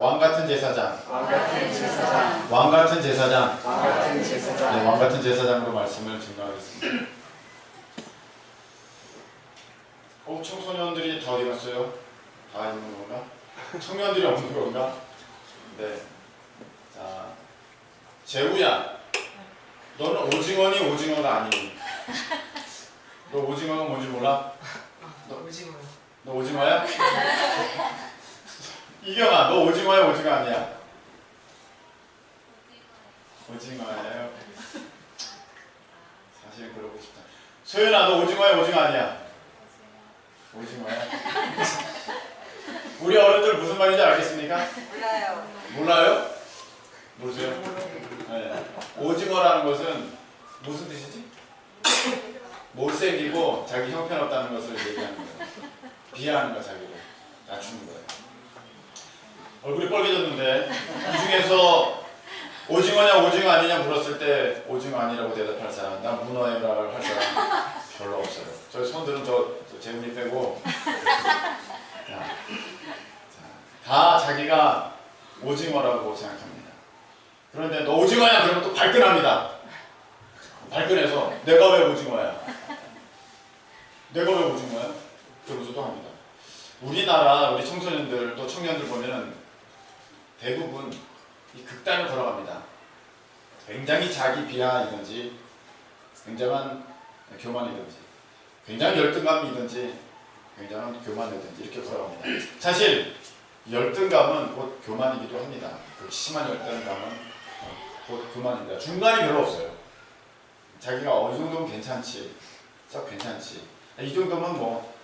왕같은 제사장. 왕같은 제사장. 왕같은 제사장. 왕같은 제사장. 네, 왕같은 제사장으로 말씀을 증거하겠습니다. 청소년들이 다 어디 갔어요? 다 있는 건가? 청년들이 없는 건가? 네. 자, 재우야, 너는 오징어니 오징어가 아니니? 너 오징어가 뭔지 몰라? 오징어요. 너 오징어야? 이경아, 너 오징어야 오징어 아니야? 오징어예요. 사실 그러고 싶다. 소연아, 너 오징어야 오징어 아니야? 오징어야. 우리 어른들 무슨 말인지 알겠습니까? 몰라요. 몰라요? 모르세요? 네. 오징어라는 것은 무슨 뜻이지? 못생기고 자기 형편없다는 것을 얘기하는 거예요. 비하하는 거야, 자기를. 낮추는 거예요. 얼굴이 빨개졌는데 이 중에서 오징어냐 오징어 아니냐 물었을 때 오징어 아니라고 대답할 사람, 난 문어라고 할 사람 별로 없어요. 저희 손들은 저 재훈이 빼고 다 자기가 오징어라고 생각합니다. 그런데 너 오징어야 그러면 또 발끈합니다. 발끈해서 내가 왜 오징어야? 내가 왜 오징어야? 그러면서 또 합니다. 우리나라 우리 청소년들 또 청년들 보면은 대부분 이 극단을 걸어갑니다. 굉장히 자기 비하이든지 굉장한 교만이든지 굉장히 열등감이든지 굉장한 교만이든지 이렇게 걸어갑니다. 사실 열등감은 곧 교만이기도 합니다. 그 심한 열등감은 곧 교만입니다. 중간이 별로 없어요. 자기가 어느 정도면 괜찮지, 썩 괜찮지, 이 정도면 뭐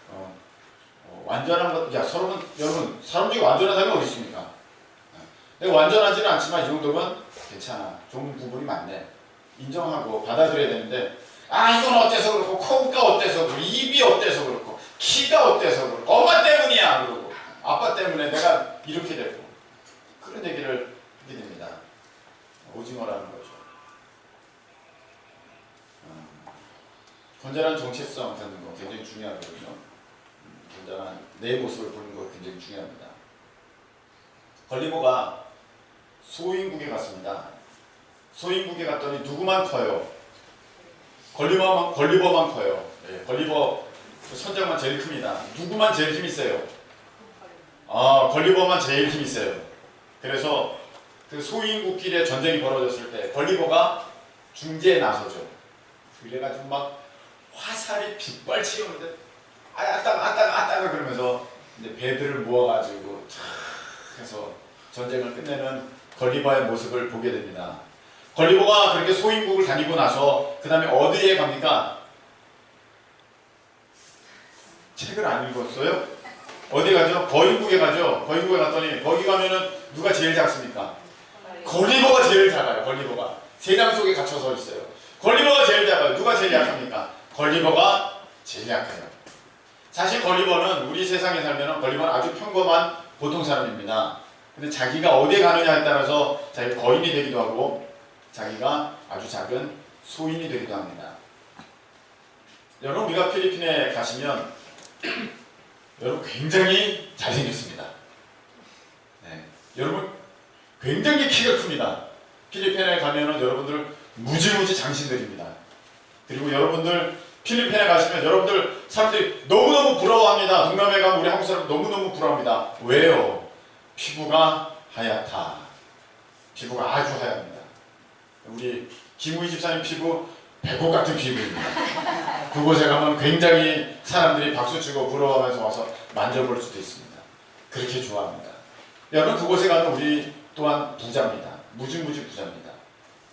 완전한 것, 야 여러분 사람 중에 완전한 사람이 어디 있습니까? 내가 완전하지는 않지만 이 정도면 괜찮아. 좋은 부분이 많네. 인정하고 받아들여야 되는데 이건 어때서 그렇고 코가 어때서 그렇고 입이 어때서 그렇고 키가 어때서 그렇고 엄마 때문이야 그러고 아빠 때문에 내가 이렇게 되고 그런 얘기를 하게 됩니다. 오징어라는 거죠. 건전한 정체성 갖는 거 굉장히 중요하거든요. 건전한 내 모습을 보는 거 굉장히 중요합니다. 걸리버가 소인국에 갔습니다. 소인국에 갔더니 누구만 커요? 걸리버만 커요. 네, 걸리버 선장만 제일 큽니다. 누구만 제일 힘이 세요? 걸리버만 제일 힘이 세요. 그래서 그 소인국끼리의 전쟁이 벌어졌을 때 걸리버가 중재에 나서죠. 그래가지고 막 화살이 빗발치게 오는데 아따가 그러면서 이제 배들을 모아가지고 촥 해서 전쟁을 끝내는 걸리버의 모습을 보게 됩니다. 걸리버가 그렇게 소인국을 다니고 나서 그 다음에 어디에 갑니까? 책을 안 읽었어요? 어디 가죠? 거인국에 가죠. 거인국에 갔더니 거기 가면은 누가 제일 작습니까? 걸리버가 제일 작아요. 걸리버가 세장 속에 갇혀서 있어요. 걸리버가 제일 작아요. 누가 제일 약합니까? 걸리버가 제일 약해요. 사실 걸리버는 우리 세상에 살면은 걸리버는 아주 평범한 보통 사람입니다. 근데 자기가 어디에 가느냐에 따라서 자기가 거인이 되기도 하고 자기가 아주 작은 소인이 되기도 합니다. 여러분 우리가 필리핀에 가시면 여러분 굉장히 잘생겼습니다. 네. 여러분 굉장히 키가 큽니다. 필리핀에 가면은 여러분들 무지무지 장신들입니다. 그리고 여러분들 필리핀에 가시면 여러분들 사람들이 너무너무 부러워합니다. 동남아에 가면 우리 한국 사람 너무너무 부러워합니다. 왜요? 피부가 하얗다. 피부가 아주 하얗습니다. 우리 김우희 집사님 피부 백옥 같은 피부입니다. 그곳에 가면 굉장히 사람들이 박수치고 부러워하면서 와서 만져볼 수도 있습니다. 그렇게 좋아합니다. 여러분 그곳에 가면 우리 또한 부자입니다. 무지무지 부자입니다.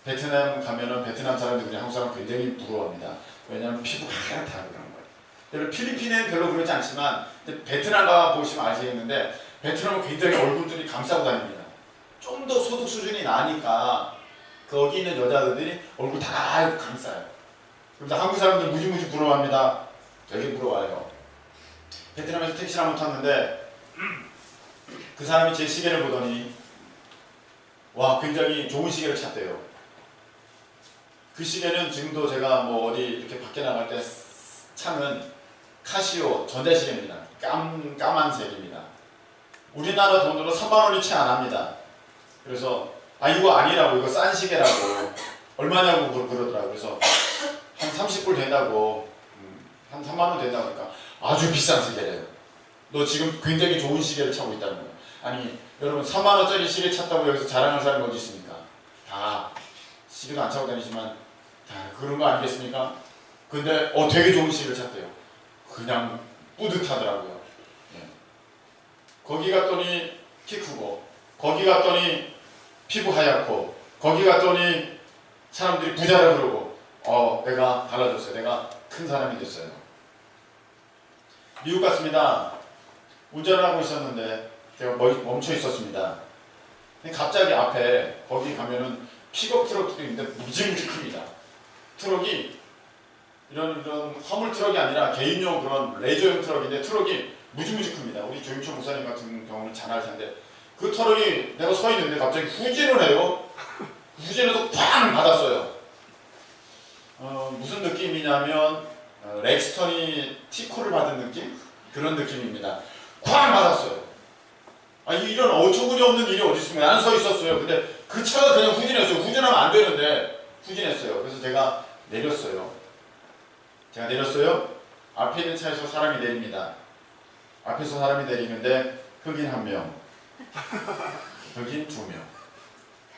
베트남 가면은 베트남 사람들이 우리 한국 사람 굉장히 부러워합니다. 왜냐하면 피부가 하얗다 그런 거예요. 여러분 필리핀은 별로 그렇지 않지만 베트남 가 보시면 아시겠는데 베트남은 굉장히 얼굴들이 감싸고 다닙니다. 좀 더 소득 수준이 나니까 거기 있는 여자들이 얼굴 다 감싸요. 그런데 한국 사람들 무지무지 부러워합니다. 되게 부러워요. 베트남에서 택시를 한번 탔는데 그 사람이 제 시계를 보더니 와 굉장히 좋은 시계를 찼대요. 그 시계는 지금도 제가 뭐 어디 이렇게 밖에 나갈 때 차는 카시오 전자시계입니다. 까만색입니다. 우리나라 돈으로 3만 원이 채 안 합니다. 그래서 아 이거 아니라고, 이거 싼 시계라고, 얼마냐고 그러더라고요. 그래서 한 30불 된다고, 한 3만 원 된다고 하니까 아주 비싼 시계래요. 너 지금 굉장히 좋은 시계를 차고 있다는 거예요. 아니 여러분 3만 원짜리 시계 찼다고 여기서 자랑할 사람이 어디 있습니까? 다 시계도 안 차고 다니지만 다 그런 거 아니겠습니까? 근데 되게 좋은 시계를 찼대요. 그냥 뿌듯하더라고요. 예. 거기 갔더니 키 크고, 거기 갔더니 피부 하얗고, 거기 갔더니 사람들이 부자라 그러고, 내가 달라졌어요. 내가 큰 사람이 됐어요. 미국 갔습니다. 운전을 하고 있었는데 제가 멈춰 있었습니다. 근데 갑자기 앞에 거기 가면은 픽업 트럭도 있는데 무지무지 큽니다. 트럭이 이런 화물 트럭이 아니라 개인용 그런 레저용 트럭인데 트럭이 무지무지 큽니다. 우리 조임철 목사님 같은 경우는 잘 알 텐데 그 트럭이 내가 서 있는데 갑자기 후진을 해요. 후진해서 팡 받았어요. 무슨 느낌이냐면 렉스턴이 티코를 받은 느낌? 그런 느낌입니다. 쾅 받았어요. 이런 어처구니 없는 일이 어디 있습니까? 나는 서 있었어요. 근데 그 차가 그냥 후진했어요. 후진하면 안 되는데 후진했어요. 그래서 제가 내렸어요. 앞에 있는 차에서 사람이 내립니다. 앞에서 사람이 내리는데 흑인 1명, 흑인 2명.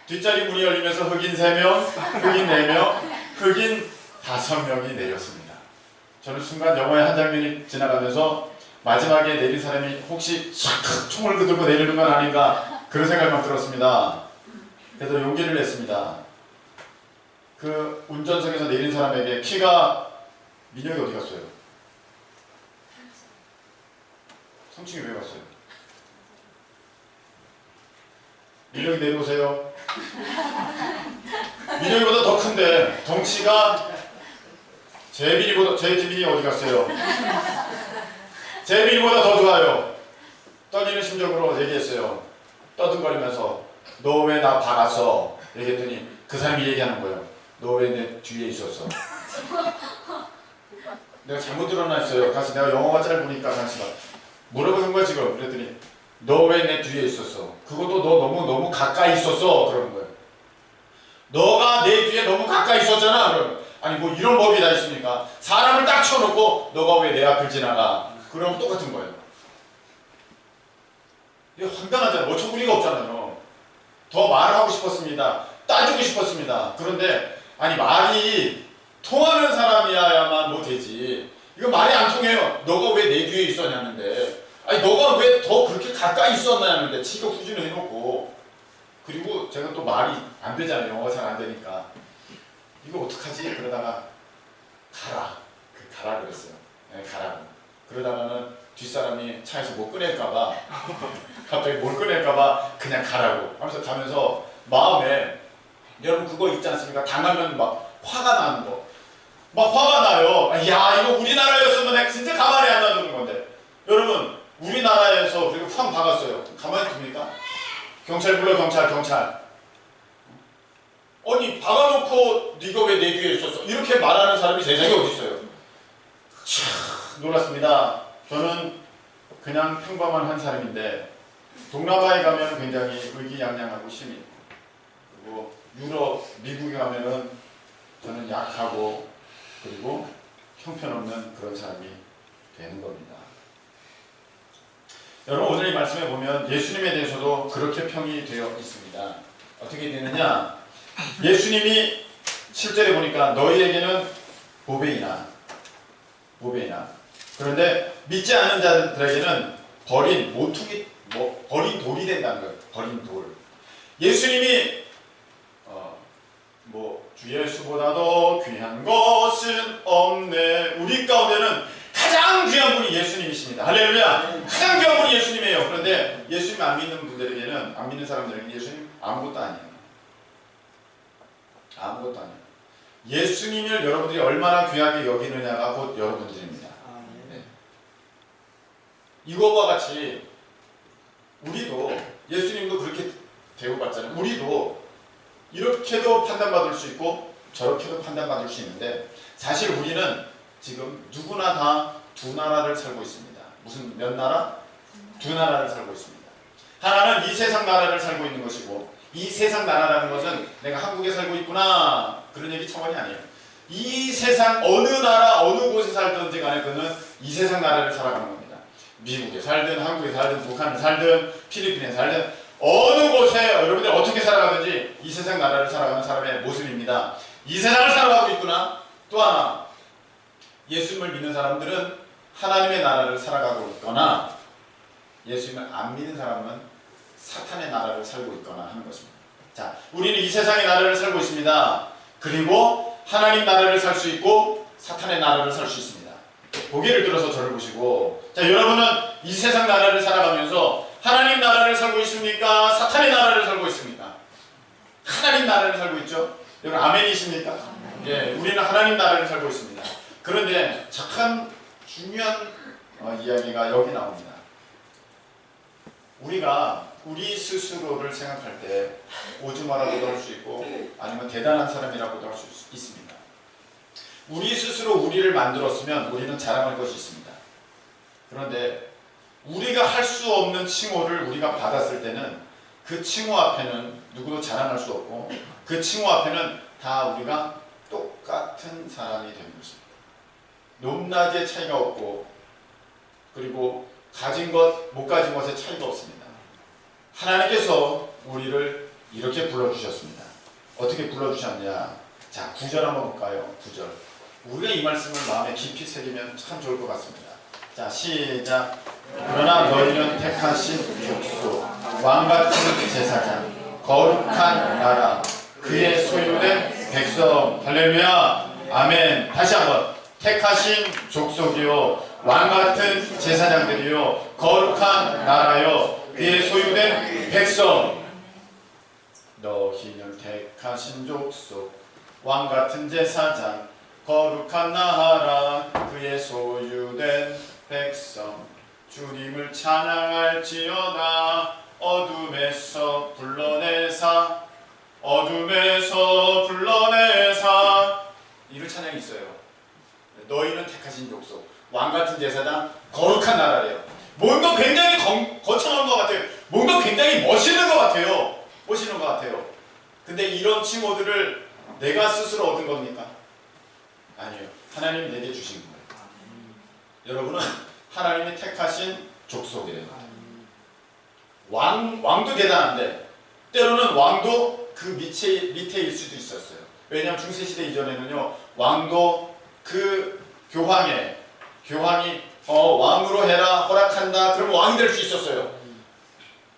뒷자리 문이 열리면서 흑인 3명, 흑인 4명, 흑인 5명이 내렸습니다. 저는 순간 영화의 한 장면이 지나가면서 마지막에 내린 사람이 혹시 샥 총을 들고 내리는 건 아닌가 그런 생각만 들었습니다. 그래서 용기를 냈습니다. 그 운전석에서 내린 사람에게 키가, 민혁이 어디 갔어요? 성충이 왜 갔어요? 민혁이 내려오세요. 민혁이보다 더 큰데 덩치가 재빈이 어디 갔어요? 재빈이보다 더 좋아요. 떨리는 심정으로 얘기했어요. 떠듬거리면서 너 왜 나 박았어? 얘기했더니 그 사람이 얘기하는 거예요. 너 왜 내 뒤에 있었어? 내가 잘못 들었나 했어요. 가서 내가 영어가 짧으니까 다시 막 물어보는 거야 지금. 그랬더니 너 왜 내 뒤에 있었어? 그것도 너 너무 가까이 있었어. 그러는 거예요. 너가 내 뒤에 너무 가까이 있었잖아. 그러면 아니 뭐 이런 법이 다 있습니까? 사람을 딱 쳐놓고 너가 왜 내 앞을 지나가? 그러면 똑같은 거예요. 이거 황당하잖아요. 어처구니가 없잖아요. 더 말하고 싶었습니다. 따지고 싶었습니다. 그런데 아니 말이 통하는 사람이야만 뭐 되지. 이거 말이 안 통해요. 너가 왜 내 뒤에 있었냐는데, 아니 너가 왜 더 그렇게 가까이 있었냐는데 지가 후진을 해놓고, 그리고 제가 또 말이 안 되잖아요. 영어가 잘 안 되니까 이거 어떡하지? 그러다가 가라 그랬어요. 네, 가라고. 그러다가는 뒷사람이 차에서 뭐 꺼낼까봐 갑자기 뭘 꺼낼까봐 그냥 가라고 하면서 가면서 마음에, 여러분 그거 있지 않습니까? 당하면 막 화가 나는 거, 막 화가 나요. 야 이거 우리나라였으면 내가 진짜 가만히 안 놔두는 건데. 여러분 우리나라에서 그리고 팡 박았어요. 가만히 둡니까? 경찰 불러. 경찰. 아니 박아놓고 네가 왜 내 뒤에 있었어? 이렇게 말하는 사람이 세상에 어디 있어요? 참 놀랐습니다. 저는 그냥 평범한 한 사람인데 동남아에 가면 굉장히 의기양양하고 힘이 있고, 그리고 유럽, 미국에 가면은 저는 약하고 그리고 형편없는 그런 사람이 되는 겁니다. 여러분 오늘 이 말씀에 보면 예수님에 대해서도 그렇게 평이 되어 있습니다. 어떻게 되느냐? 예수님이 7절에 보니까 너희에게는 보배이나 그런데 믿지 않는 자들에게는 버린 모퉁이, 버린 돌이 된다는 거예요. 버린 돌. 예수님이 주 예수보다도 귀한 것은 없네. 우리 가운데는 가장 귀한 분이 예수님이십니다. 할렐루야. 가장 귀한 분이 예수님이에요. 그런데 예수님 안 믿는 분들에게는, 안 믿는 사람들에게는 예수님 아무것도 아니에요. 아무것도 아니에요. 예수님을 여러분들이 얼마나 귀하게 여기느냐가 곧 여러분들입니다. 네. 이거와 같이 우리도, 예수님도 그렇게 대우받잖아요. 우리도 이렇게도 판단받을 수 있고 저렇게도 판단받을 수 있는데, 사실 우리는 지금 누구나 다 두 나라를 살고 있습니다. 무슨 몇 나라? 두 나라를 살고 있습니다. 하나는 이 세상 나라를 살고 있는 것이고, 이 세상 나라라는 것은 내가 한국에 살고 있구나 그런 얘기 차원이 아니에요. 이 세상 어느 나라 어느 곳에 살든지 간에 그는 이 세상 나라를 살아가는 겁니다. 미국에 살든 한국에 살든 북한에 살든 필리핀에 살든 어느 곳에 여러분들 어떻게 살아가든지 이 세상 나라를 살아가는 사람의 모습입니다. 이 세상을 살아가고 있구나. 또 하나, 예수님을 믿는 사람들은 하나님의 나라를 살아가고 있거나, 예수님을 안 믿는 사람은 사탄의 나라를 살고 있거나 하는 것입니다. 자, 우리는 이 세상의 나라를 살고 있습니다. 그리고 하나님 나라를 살 수 있고 사탄의 나라를 살 수 있습니다. 고개를 들어서 저를 보시고, 자, 여러분은 이 세상 나라를 살아가면서 하나님 나라를 살고 있습니까? 사탄의 나라를 살고 있습니까? 하나님 나라를 살고 있죠? 여러분 아멘이십니까? 예, 우리는 하나님 나라를 살고 있습니다. 그런데 참 중요한 이야기가 여기 나옵니다. 우리가 우리 스스로를 생각할 때 오즈마라고도 할 수 있고 아니면 대단한 사람이라고도 할 수 있습니다. 우리 스스로 우리를 만들었으면 우리는 자랑할 것이 있습니다. 그런데 우리가 할 수 없는 칭호를 우리가 받았을 때는 그 칭호 앞에는 누구도 자랑할 수 없고 그 칭호 앞에는 다 우리가 똑같은 사람이 되는 것입니다. 높낮이의 차이가 없고 그리고 가진 것, 못 가진 것의 차이가 없습니다. 하나님께서 우리를 이렇게 불러주셨습니다. 어떻게 불러주셨냐? 자, 9절 한번 볼까요? 9절. 우리가 이 말씀을 마음에 깊이 새기면 참 좋을 것 같습니다. 자, 시작. 그러나 너희는 택하신 족속, 왕같은 제사장, 거룩한 나라, 그의 소유된 백성. 할렐루야. 아멘. 다시 한번. 택하신 족속이요, 왕같은 제사장들이요, 거룩한 나라요, 그의 소유된 백성. 너희는 택하신 족속, 왕같은 제사장, 거룩한 나라, 그의 소유된 백성. 주님을 찬양할지어다. 어둠에서 불러내사, 어둠에서 불러내사. 이런 찬양이 있어요. 너희는 택하신 족속, 왕같은 제사장, 거룩한 나라래요. 뭔가 굉장히 거창한 것 같아요. 뭔가 굉장히 멋있는 것 같아요. 멋있는 것 같아요. 근데 이런 칭호들을 내가 스스로 얻은 겁니까? 아니에요. 하나님이 내게 주신 거예요. 여러분은 하나님이 택하신 족속이에요. 왕도 대단한데 때로는 왕도 그 밑에일 수도 있었어요. 왜냐하면 중세시대 이전에는요, 왕도 그 교황이 왕으로 해라 허락한다 그러면 왕이 될 수 있었어요.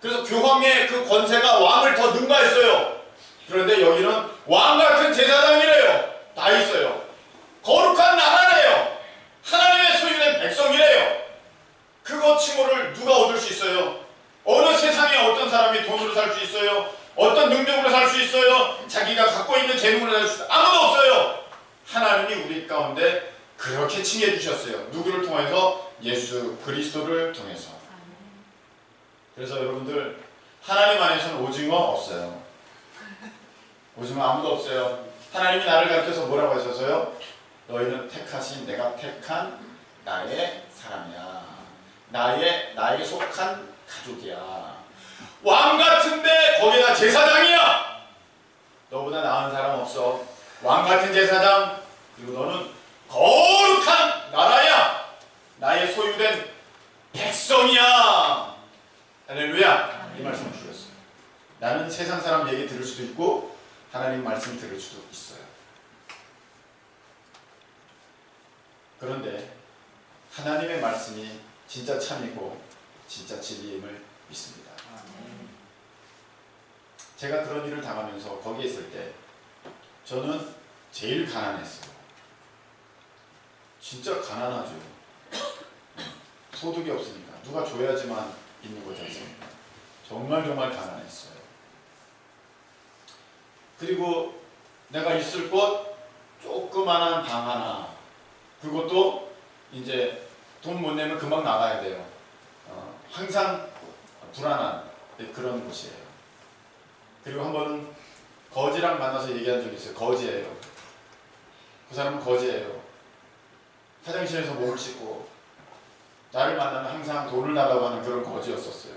그래서 교황의 그 권세가 왕을 더 능가했어요. 그런데 여기는 왕같은 제사장이래요. 다 있어요. 거룩한 나라래요. 하나님의 소유된 백성이래요. 그거 칭호를 누가 얻을 수 있어요? 어느 세상에 어떤 사람이 돈으로 살 수 있어요? 어떤 능력으로 살 수 있어요? 자기가 갖고 있는 재능으로 살 수 있어요? 아무도 없어요. 하나님이 우리 가운데 그렇게 칭해 주셨어요. 누구를 통해서? 예수 그리스도를 통해서. 그래서 여러분들, 하나님 안에서는 오징어 없어요. 오징어 아무도 없어요. 하나님이 나를 가르쳐서 뭐라고 하셔서요? 너희는 택하신, 내가 택한 나의 사람이야. 나에게 속한 가족이야. 왕 같은데 거기다 제사장이야. 너보다 나은 사람 없어. 왕 같은 제사장, 그리고 너는 거룩한 나라야. 나의 소유된 백성이야. 할렐루야. 이 말씀을 주셨어요. 나는 세상 사람 얘기 들을 수도 있고 하나님 말씀 들을 수도 있어요. 그런데 하나님의 말씀이 진짜 참이고 진짜 진리임을 믿습니다. 제가 그런 일을 당하면서 거기에 있을 때 저는 제일 가난했어요. 진짜 가난하죠. 소득이 없으니까 누가 줘야지만 있는 거지 않습니까? 정말 가난했어요. 그리고 내가 있을 곳 조그만한 방 하나, 그것도 이제 돈 못 내면 금방 나가야 돼요. 항상 불안한 그런 곳이에요. 그리고 한 번은 거지랑 만나서 얘기한 적이 있어요. 거지예요. 그 사람은 거지예요. 화장실에서 몸을 씻고 나를 만나면 항상 돈을 달라고 하는 그런 거지였었어요.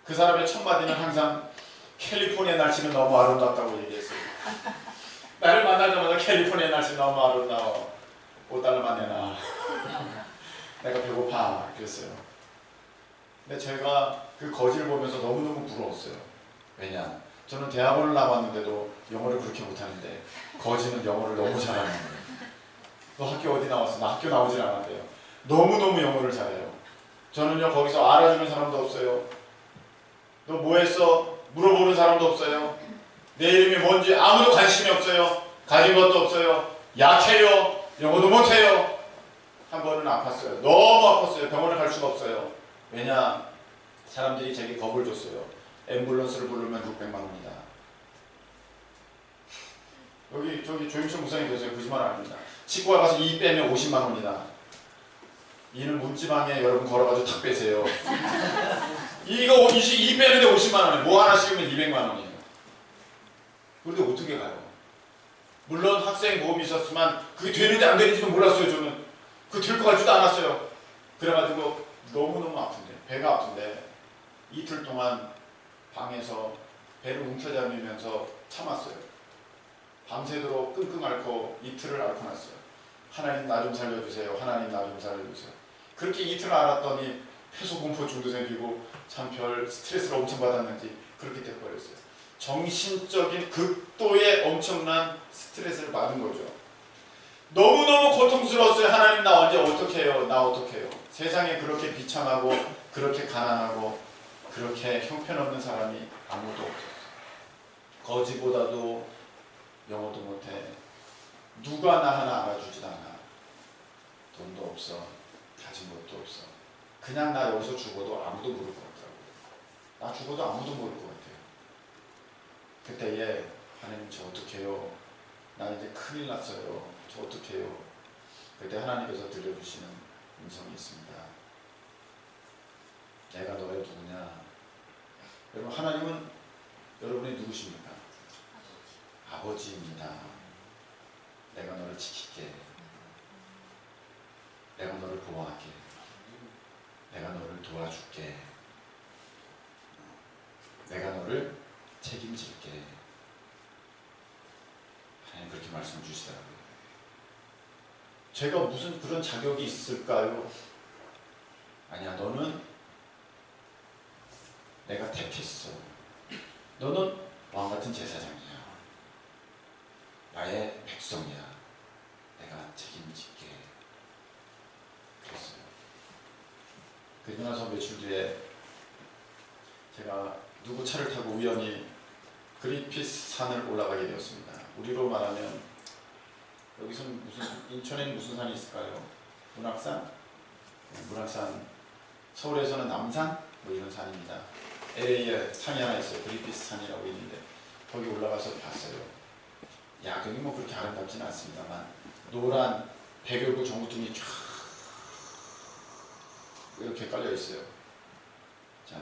그 사람의 첫 마디는 항상 캘리포니아 날씨는 너무 아름답다고 얘기했어요. 나를 만나자마자 캘리포니아 날씨 너무 아름다워. 5달러만 내놔. 내가 배고파. 그랬어요. 근데 제가 그 거지를 보면서 너무너무 부러웠어요. 왜냐? 저는 대학원을 나왔는데도 영어를 그렇게 못하는데 거지는 영어를 너무 잘하는 거예요. 너 학교 어디 나왔어? 나 학교 나오질 않았대요. 너무너무 영어를 잘해요. 저는요 거기서 알아주는 사람도 없어요. 너 뭐 했어? 물어보는 사람도 없어요. 내 이름이 뭔지 아무도 관심이 없어요. 가진 것도 없어요. 약해요. 영어도 못해요. 한 번은 아팠어요. 너무 아팠어요. 병원에 갈 수가 없어요. 왜냐? 사람들이 제게 겁을 줬어요. 앰뷸런스를 부르면 600만 원이다. 여기 저기 조임철 목사님 계세요. 거짓말 아닙니다. 치과 가서 이 빼면 50만 원이다. 이는 문지방에 여러분 걸어가지고 탁 빼세요. 이거 이 빼는데 50만 원이에요. 뭐 하나 씌우면 200만 원이에요. 그런데 어떻게 가요? 물론 학생 보험이 있었지만 그게 되는지 안 되는지도 몰랐어요. 저는 그 될 것 같지도 않았어요. 그래가지고 너무너무 아픈데 배가 아픈데 이틀 동안 방에서 배를 움켜잡으면서 참았어요. 밤새도록 끙끙 앓고 이틀을 앓고 났어요. 하나님 나 좀 살려주세요. 하나님 나 좀 살려주세요. 그렇게 이틀을 앓았더니 폐소공포증도 생기고 참 별 스트레스를 엄청 받았는지 그렇게 돼버렸어요. 정신적인 극도의 엄청난 스트레스를 받은 거죠. 너무너무 고통스러웠어요. 하나님 나 언제 어떻게 해요? 나 어떻게 해요? 세상에 그렇게 비참하고 그렇게 가난하고 그렇게 형편없는 사람이 아무도 없었어요. 거지보다도 영어도 못해. 누가 나 하나 알아주지도 않아. 돈도 없어. 가진 것도 없어. 그냥 나 여기서 죽어도 아무도 모를 것 같더라고요. 나 죽어도 아무도 모를 것 같아요. 그때에 하나님 저 어떡해요? 나 이제 큰일 났어요. 저 어떡해요? 그때 하나님께서 들려주시는 음성이 있습니다. 내가 너의 누구냐? 여러분 하나님은 여러분이 누구십니까? 아버지입니다. 내가 너를 지킬게. 내가 너를 보호할게. 내가 너를 도와줄게. 내가 너를 책임질게. 하나님 그렇게 말씀 주시더라고요. 제가 무슨 그런 자격이 있을까요? 아니야, 너는 내가 택했어. 너는 왕같은 제사장이야. 나의 백성이야. 내가 책임질게. 그랬어요. 그리고 나서 며칠 뒤에 제가 누구 차를 타고 우연히 그리피스 산을 올라가게 되었습니다. 우리로 말하면 여기서는 인천에는 무슨 산이 있을까요? 문학산? 네, 문학산. 서울에서는 남산? 뭐 이런 산입니다. LA에 산이 하나 있어요. 그리피스 산이라고 있는데 거기 올라가서 봤어요. 야경이 뭐 그렇게 아름답지는 않습니다만 노란 백열구 정구등이 쫙 이렇게 깔려 있어요. 자,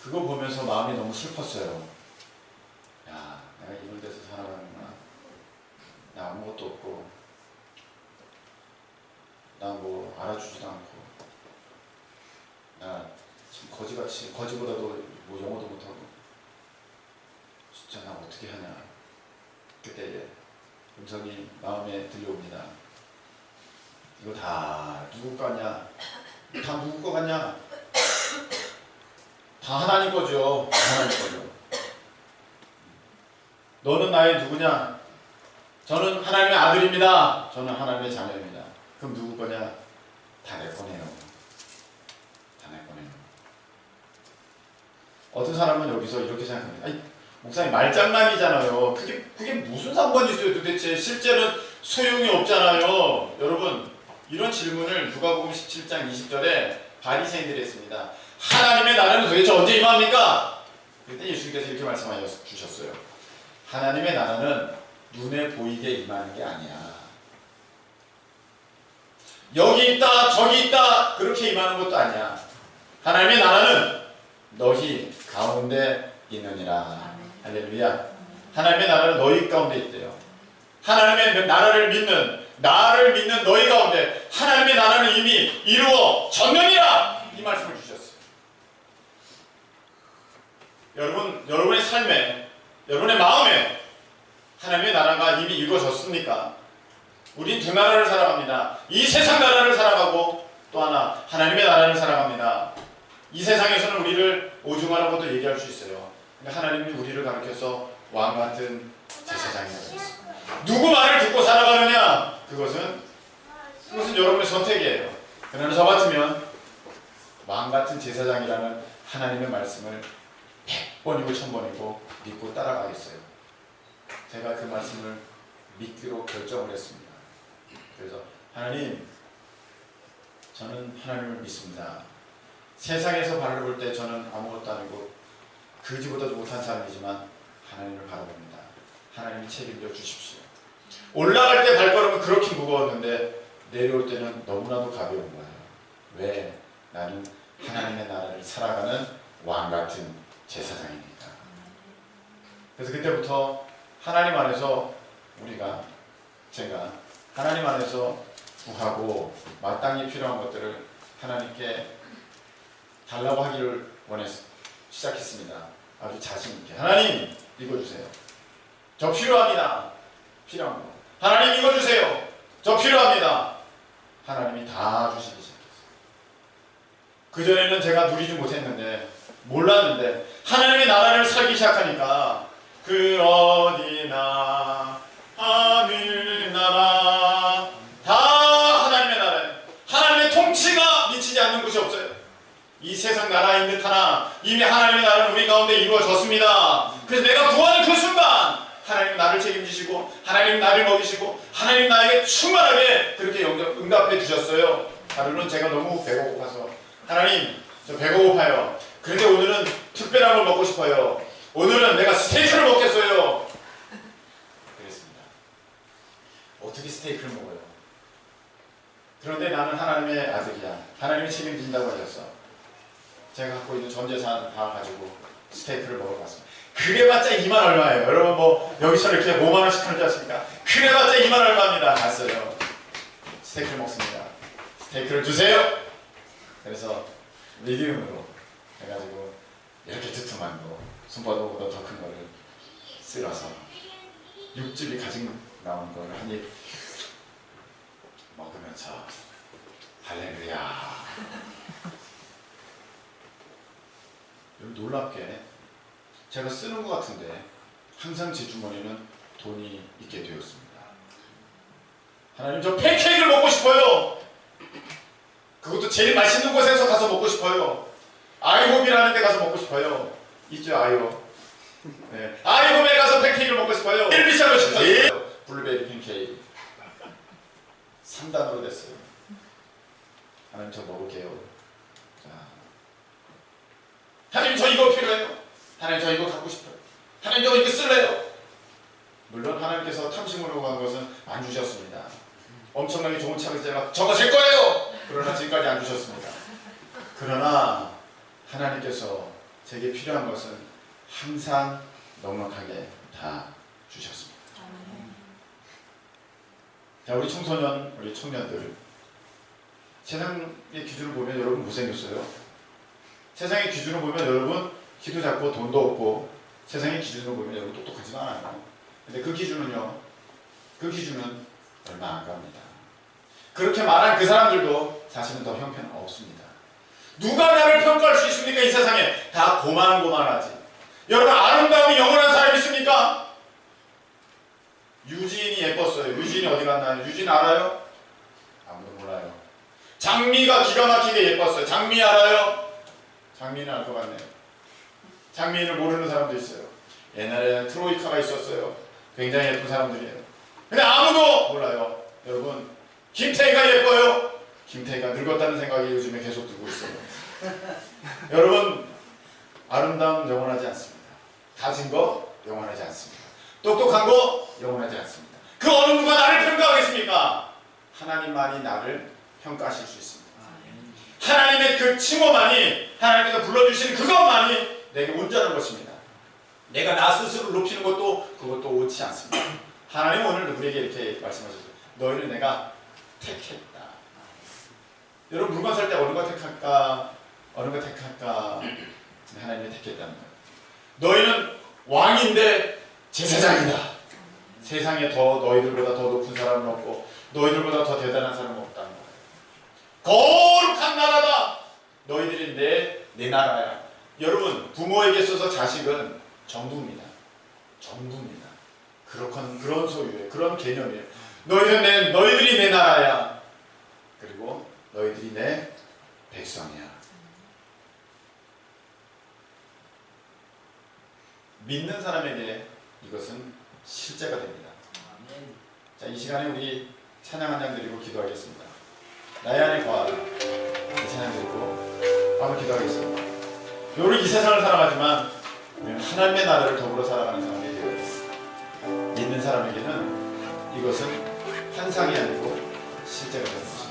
그거 보면서 마음이 너무 슬펐어요. 야, 내가 이런 데서 살아가는구나. 나 아무것도 없고, 나 뭐 알아주지도 않고, 나 지금 거지같이, 거지보다도 뭐 영어도 못하고, 진짜 나 어떻게 하냐. 그때 음성이 마음에 들려옵니다. 이거 다 누구 거냐? 다 누구 거 같냐? 다 하나님 거죠. 하나님 거죠. 너는 나의 누구냐? 저는 하나님의 아들입니다. 저는 하나님의 자녀입니다. 그럼 누구 거냐? 다 내 거네요. 다 내 거네요. 어떤 사람은 여기서 이렇게 생각합니다. 아니, 목사님 말장난이잖아요. 그게 무슨 상관이 있어요 도대체. 실제는 소용이 없잖아요. 여러분 이런 질문을 누가복음 17장 20절에 바리새인들이 했습니다. 하나님의 나라는 도대체 언제 임합니까? 그때 예수님께서 이렇게 말씀하여 주셨어요. 하나님의 나라는 눈에 보이게 임하는 게 아니야. 여기 있다 저기 있다 그렇게 임하는 것도 아니야. 하나님의 나라는 너희 가운데 있느니라. 할렐루야. 하나님의 나라는 너희 가운데 있대요. 하나님의 나라를 믿는 나를 믿는 너희 가운데 하나님의 나라는 이미 이루어졌느니라. 이 말씀을 주셨어요. 삶에, 여러분의 마음에 하나님의 나라가 이미 이루어졌습니까? 우린 두 나라를 살아갑니다. 이 세상 나라를 살아가고 또 하나 하나님의 나라를 살아갑니다. 이 세상에서는 우리를 오중하라고도 얘기할 수 있어요. 근데 하나님이 우리를 가르쳐서 왕같은 제사장이라고 했습니다. 누구 말을 듣고 살아가느냐? 그것은 여러분의 선택이에요. 그러나 저 같으면 왕같은 제사장이라는 하나님의 말씀을 100번이고 1000번이고 믿고 따라가겠어요. 제가 그 말씀을 믿기로 결정을 했습니다. 그래서 하나님, 저는 하나님을 믿습니다. 세상에서 바라볼 때 저는 아무것도 아니고 그지보다도 못한 사람이지만 하나님을 바라봅니다. 하나님이 책임져 주십시오. 올라갈 때 발걸음은 그렇게 무거웠는데 내려올 때는 너무나도 가벼운 거예요. 왜? 나는 하나님의 나라를 살아가는 왕같은 제사장이니까. 그래서 그때부터 하나님 안에서 제가 하나님 안에서 구하고 마땅히 필요한 것들을 하나님께 달라고 하기를 시작했습니다. 아주 자신 있게. 하나님, 이거 주세요. 저 필요합니다. 필요한 거. 하나님, 이거 주세요. 저 필요합니다. 하나님이 다 주시기 시작했어요. 그전에는 제가 누리지 못했는데, 몰랐는데 하나님의 나라를 살기 시작하니까 그 어디나 하늘나라 다 하나님의 나라예요. 하나님의 통치가 미치지 않는 곳이 없어요. 이 세상 나라인 듯 하나 이미 하나님의 나라는 우리 가운데 이루어졌습니다. 그래서 내가 구하는 그 순간 하나님 나를 책임지시고 하나님 나를 먹이시고 하나님 나에게 충만하게 그렇게 응답해 주셨어요. 하루는 제가 너무 배가 고파서 하나님, 저 배가 고파요. 그런데 오늘은 특별한 걸 먹고 싶어요. 오늘은 내가 스테이크를 먹겠어요. 그랬습니다. 어떻게 스테이크를 먹어요? 그런데 나는 하나님의 아들이야. 하나님이 책임진다고 하셨어. 제가 갖고 있는 전 재산 다 가지고 스테이크를 먹으러 갔습니다. 그래봤자 2만 얼마예요. 여러분 뭐 여기서 이렇게 5만 원씩 하는 줄 아십니까? 그래봤자 2만 얼마입니다. 갔어요. 스테이크를 먹습니다. 스테이크를 주세요. 그래서 미디움으로 해가지고 이렇게 두툼한 거, 손바닥보다 더 큰 거를 쓸어서 육즙이 가득 나온 거를 한 입 먹으면서 할렐루야. 놀랍게 제가 쓰는 것 같은데 항상 제 주머니는 돈이 있게 되었습니다. 하나님, 저 팬케이크를 먹고 싶어요. 그것도 제일 맛있는 곳에서 가서 먹고 싶어요. 아이홈이라는 데 가서 먹고 싶어요. 있죠, 아이홈. 네. 아이홈에 가서 팬케이크를 먹고 싶어요. 제일 비싼 거 싶어요. 블루베리 팬케이크 3단으로 됐어요. 하나님, 저 먹을게요. 자, 하나님, 저 이거 필요해요. 하나님, 저 이거 갖고 싶어요. 하나님, 저 이거 쓸래요. 물론 하나님께서 탐심으로 간 것은 안 주셨습니다. 엄청나게 좋은 차를 제가 저거 제 거예요. 그러나 지금까지 안 주셨습니다. 그러나 하나님께서 제게 필요한 것은 항상 넉넉하게 다 주셨습니다. 자, 우리 청소년, 우리 청년들, 세상의 기준을 보면 여러분 못생겼어요. 세상의 기준을 보면 여러분 키도 작고 돈도 없고, 세상의 기준으로 보면 여러분 똑똑하지도 않아요. 근데 그 기준은 얼마 안 갑니다. 그렇게 말한 그 사람들도 사실은 더 형편 없습니다. 누가 나를 평가할 수 있습니까? 이 세상에 다 고만고만하지. 여러분, 아름다움이 영원한 사람이 있습니까? 유진이 예뻤어요. 유진이 어디 갔나요? 유진 알아요? 아무도 몰라요. 장미가 기가 막히게 예뻤어요. 장미 알아요? 장미는 알 것 같네요. 장미인을 모르는 사람도 있어요. 옛날에 트로이카가 있었어요. 굉장히 예쁜 사람들이에요. 근데 아무도 몰라요. 여러분, 김태희가 예뻐요. 김태희가 늙었다는 생각이 요즘에 계속 들고 있어요. 여러분, 아름다움 영원하지 않습니다. 가진 거 영원하지 않습니다. 똑똑한 거 영원하지 않습니다. 그 어느 누가 나를 평가하겠습니까? 하나님만이 나를 평가하실 수 있습니다. 하나님의 그 칭호만이, 하나님께서 불러주시는 그것만이 내게 온전한 것입니다. 내가 나 스스로 높이는 그것도 옳지 않습니다. 하나님 오늘 우리에게 이렇게 말씀하셨어요. 너희는 내가 택했다. 여러분, 물건 살 때 어느 거 택할까? 어느 거 택할까? 하나님이 택했다는 거예요. 너희는 왕인데 제사장이다. 세상에 더 너희들보다 더 높은 사람은 없고 너희들보다 더 대단한 사람은 없다는 거예요. 거룩한 나라다. 너희들이 내 나라야. 여러분, 부모에게 있어서 자식은 정부입니다. 정부입니다. 그런 소유예요. 그런 개념이에요. 너희들이 내 나라야. 그리고 너희들이 내 백성이야. 믿는 사람에게 이것은 실제가 됩니다. 자, 이 시간에 우리 찬양 한 장 드리고 기도하겠습니다. 나의 안에 거하라. 이 찬양 드리고 한번 기도하겠습니다. 우리 이 세상을 살아가지만 우리는 하나님의 나라를 더불어 살아가는 사람이 되어야 돼요. 믿는 사람에게는 이것은 환상이 아니고 실제가 되는 것입니다.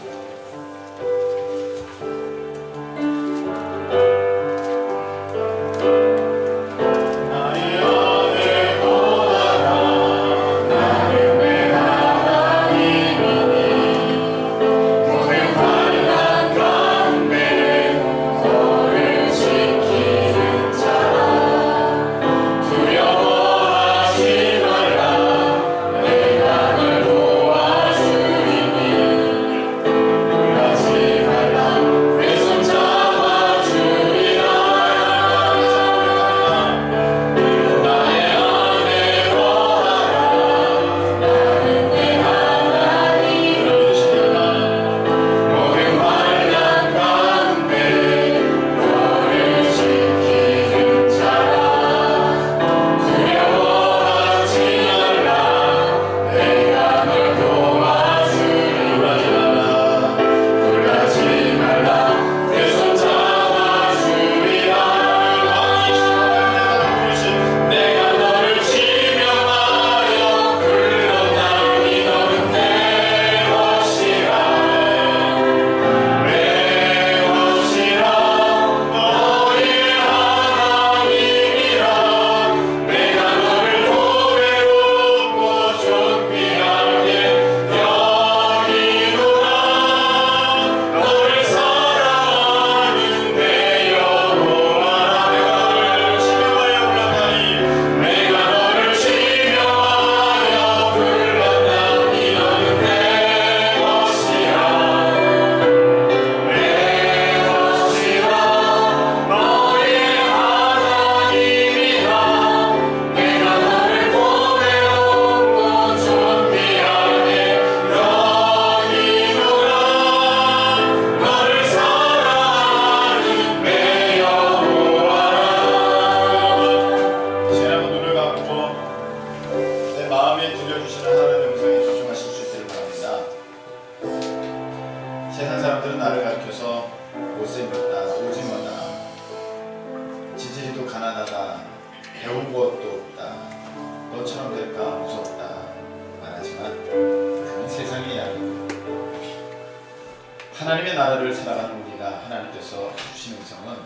하나님의 나라를 살아가는 우리가 하나님께서 주신 음성은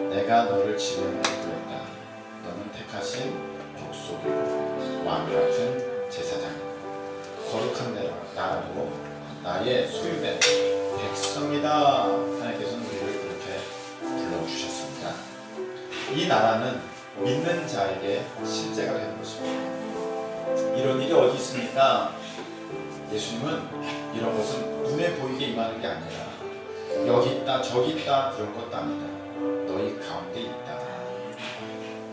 내가 너를 지명하여 부른다. 너는 택하신 족속이고 왕같은 제사장이고 거룩한 나라고 나의 소유된 백성이다. 하나님께서는 우리를 그렇게 불러주셨습니다. 이 나라는 믿는 자에게 실제가 되는 것입니다. 이런 일이 어디 있습니까? 예수님은 이런 것은 눈에 보이게 임하는 게 아니라 여기 있다 저기 있다 그런 것도 아니다. 너희 가운데 있다.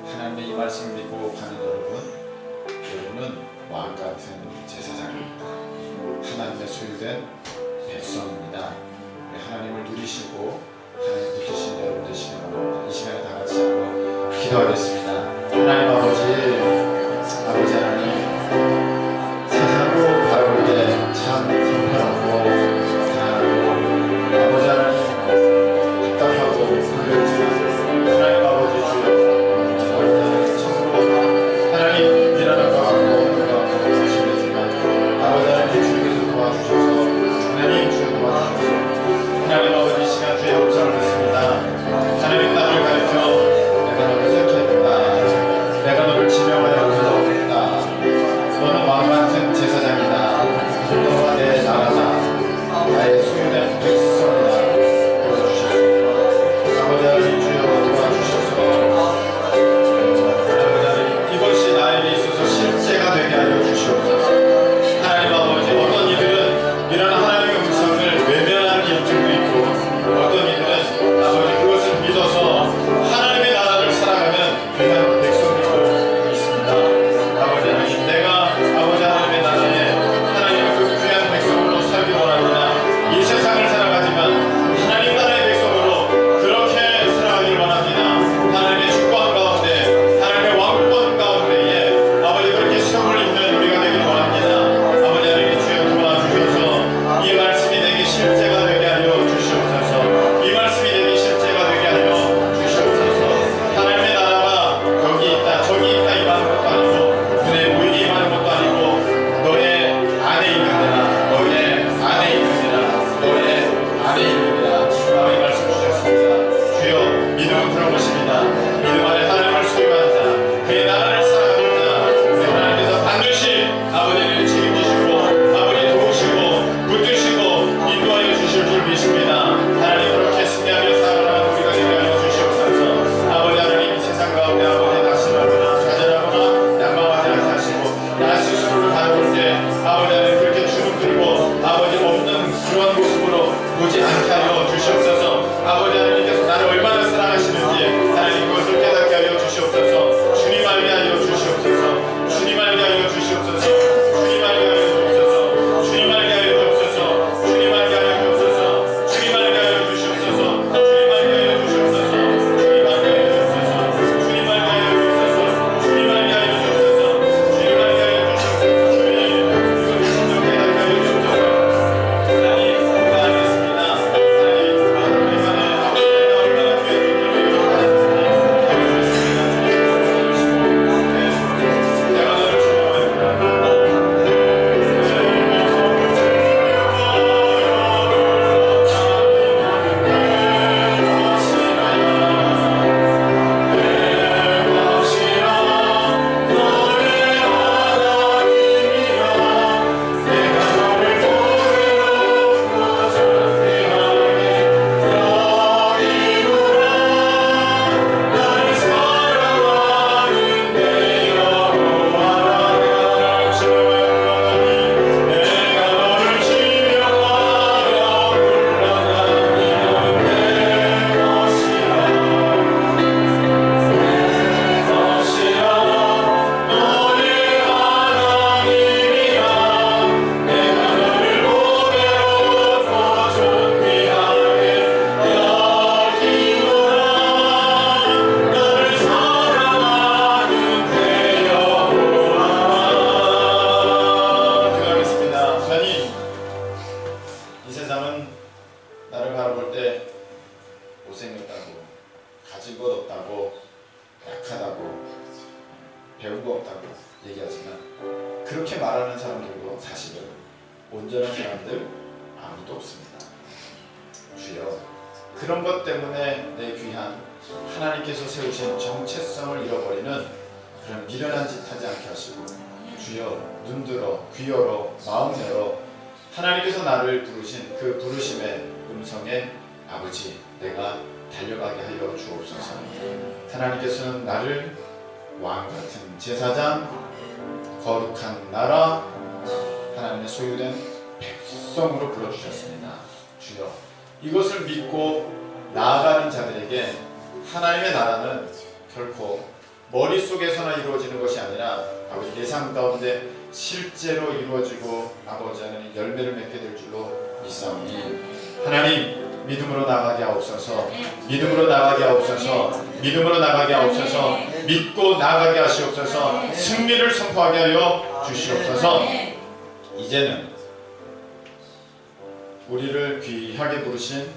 하나님의 이 말씀을 믿고 가는 여러분은 왕같은 제사장입니다. 하나님의 소유된 백성입니다. 하나님을 누리시고 하나님 붙으신 여러분 되시기 바랍니다. 이 시간에 다 같이 한번 기도하겠습니다. 하나님 아버지 하나님, 세상으로 바라볼 때 참 성탄하고 가난하고 아버지 하나님 답답하고 불편하지만 하나님 아버지 주여 참으로 하나님 미련한 것 같고 사실이지만 아버지 하나님 주님께서 도와주셔서 안에 있느니라. 아멘 말씀 주셨습니다. 주여 믿음은 그런 것입니다. 믿음 안에 하나님을 소유한 자, 그의 나라를 사랑하는 자, 우리 하나님께서 반드시 아버지를 책임지시고 아버지 도우시고 붙드시고 인도하여 주실 줄 믿습니다. 하나님 그렇게 승리하며 살아가는 우리가 되게 하여 주시옵소서. 아버지 하나님 이 세상 가운데 아버지 낙심하거나 좌절하거나 양망하지 않게 하시고 나 스스로를 바라볼 때 아버지 하나님 그렇게 주눅들고 아버지 없는 그런 모습으로 보지 않게 하여 주시옵소서. 아버지 하나님께서 나를 얼마나 사랑하시는지 하나님 그것을 깨닫게 하여 주시옵소서. 주님 알게 하여 주시옵소서. 주님 알게 하여 주시옵소서. 주님 알게 하여 주옵소서. 주님 알게 하여 주옵소서. 주님 알게 하여 주옵소서. 주님 알게 하여 주시옵소서. 주님 알게 하여 주시옵소서. 주님 알게 하여 주옵소서. 주님 알게 하여 주옵소서. 주님 알게 하여 주옵소서. 주님 알게 하여 주옵소서. 주님 이것을 진정하게 하여 주옵소서. 하나님 감사하겠습니다. 하나님 얼마나 아버지가 얼마나 귀한 분들을 내가 너를 이 세상은 나를 바라볼 때 못생겼다고, 가진 것 없다고, 약하다고, 배운 거 없다고 얘기하지만 그렇게 말하는 사람들도 사실은 온전한 사람들 아무도 없습니다. 주여, 그런 것 때문에 내 귀한 하나님께서 세우신 정체성을 잃어버리는 그런 미련한 짓 하지 않게 하시고, 주여 눈들어 귀 열어 마음 열어 하나님께서 나를 부르신 그 부르심의 음성에 아버지 내가 달려가게 하여 주옵소서. 하나님께서는 나를 왕같은 제사장, 거룩한 나라, 하나님의 소유된 백성으로 불러주셨습니다. 주여, 이것을 믿고 나아가는 자들에게 하나님의 나라는 결코 머릿속에서나 이루어지는 것이 아니라 아버지 내 삶 가운데 실제로 이루어지고 아버지 하나님 열매를 맺게 될 줄로 믿사오니 하나님 믿음으로 나가게 하옵소서. 믿음으로 나가게 하옵소서. 믿음으로 나가게 하옵소서. 믿고 나가게 하시옵소서. 승리를 선포하게 하여 주시옵소서. 이제는 우리를 귀하게 부르신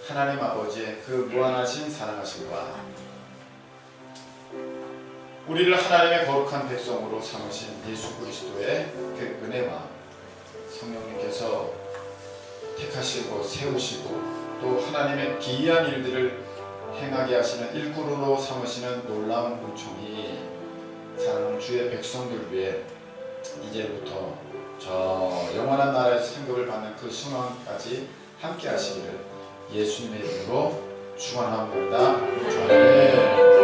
하나님 아버지의 그 무한하신 사랑하심과 우리를 하나님의 거룩한 백성으로 삼으신 예수 그리스도의 그 은혜와 성령님께서 택하시고 세우시고 또 하나님의 기이한 일들을 행하게 하시는 일꾼으로 삼으시는 놀라운 은총이 사랑하는 주의 백성들 위해 이제부터 저 영원한 나라에서 상급을 받는 그 순환까지 함께 하시기를 예수님의 이름으로 축원합니다. 아멘.